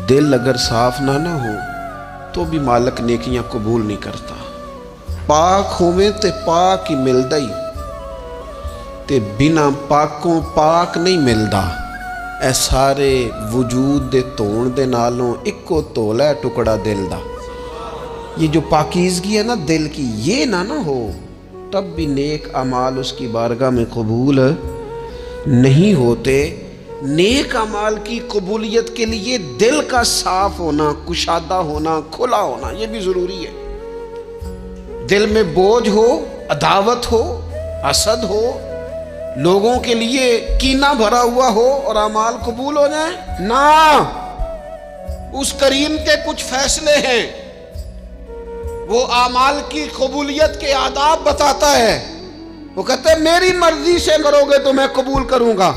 दिल अगर साफ ना हो तो भी मालक नेकियां कबूल नहीं करता। पाक होवे ते पाक ही मिलदा ही, ते बिना पाकों पाक नहीं मिलदा। ए सारे वजूद दे धोण दे नालों इक्को धोला टुकड़ा दिल दा। ये जो पाकीज़गी है ना दिल की, ये ना हो तब भी नेक अमाल उसकी बारगाह में कबूल नहीं होते। नेक अमाल की कबूलियत के लिए दिल का साफ होना, कुशादा होना, खुला होना, ये भी ज़रूरी है। दिल में बोझ हो, अदावत हो, हसद हो, लोगों के लिए कीना भरा हुआ हो और अमाल कबूल हो जाए ना। उस करीम के कुछ फैसले हैं, वो अमाल की कबूलियत के आदाब बताता है। वो कहते हैं मेरी मर्जी से करोगे तो मैं कबूल करूंगा,